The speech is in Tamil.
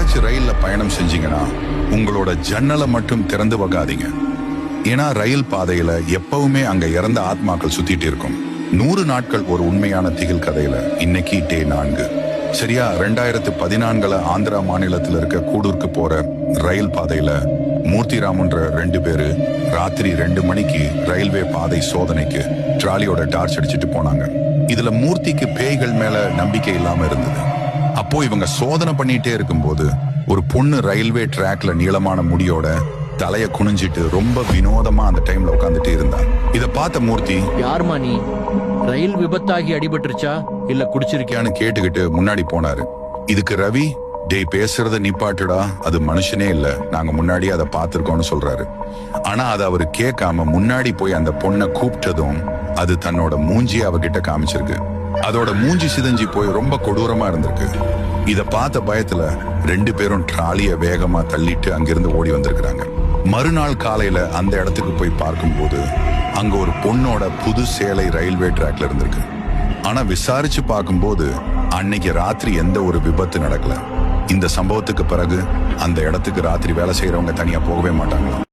எப்பயாச்சும் ரயில்ல பயணம் செஞ்சீங்கன்னா உங்களோட ஜன்னலை மட்டும் திறந்து வைக்காதீங்க. ஏன்னா ரயில் பாதையில எப்பவுமே அங்க இறந்த ஆத்மாக்கள் சுத்திட்டு இருக்கும். 100 நாட்கள் ஒரு உண்மையான திகில் கதையில இன்னைக்கு டே 4. சரியா 2014 ஆந்திரா மாநிலத்தில் இருக்க கூடூருக்கு போற ரயில் பாதையில மூர்த்திராமன்ற 2 பேரு ராத்திரி 2 மணிக்கு ரயில்வே பாதை சோதனைக்கு ட்ராலியோட டார்ச் அடிச்சுட்டு போனாங்க. இதுல மூர்த்திக்கு பேய்கள் மேல நம்பிக்கை இல்லாம இருந்தது. அப்போ இவங்க சோதனை பண்ணிட்டே இருக்கும்போது ஒரு பொண்ணு ரயில்வே ட்ராக்ல நீளமான முடியோட தலைய குனிஞ்சிட்டு ரொம்ப வினோதமா அந்த டைம்ல உட்காந்துட்டு இருந்தா. இத பார்த்த மூர்த்தி, யாருமா நீ? ரயில் விபத்தாகி அடிபட்டுருச்சா இல்ல குடிச்சிருக்கியான்னு கேட்டுக்கிட்டு முன்னாடி போனாரு. இதுக்கு ரவி, டேய் பேசுறத நிப்பாட்டுடா, அது மனுஷனே இல்ல, நாங்க முன்னாடி அதை பார்த்திருக்கோம்னு சொல்றாரு. ஆனா அதை அவரு கேட்காம முன்னாடி போய் அந்த பொண்ணை கூப்பிட்டதும் அது தன்னோட மூஞ்சி அவகிட்ட காமிச்சிருக்கு. அதோட மூஞ்சி சிதஞ்சி போய் ரொம்ப கொடூரமா இருந்திருக்கு. இத பார்த்த பயத்துல 2 பேரும் ட்ராலிய வேகமா தள்ளிட்டு அங்கிருந்து ஓடி வந்திருக்கிறாங்க. மறுநாள் காலையில அந்த இடத்துக்கு போய் பார்க்கும்போது அங்க ஒரு பொண்ணோட புது சேலை ரயில்வே ட்ராக்ல இருந்திருக்கு. ஆனா விசாரிச்சு பார்க்கும்போது அன்னைக்கு ராத்திரி எந்த ஒரு விபத்து நடக்கல. இந்த சம்பவத்துக்கு பிறகு அந்த இடத்துக்கு ராத்திரி வேலை செய்யறவங்க தனியா போகவே மாட்டாங்களாம்.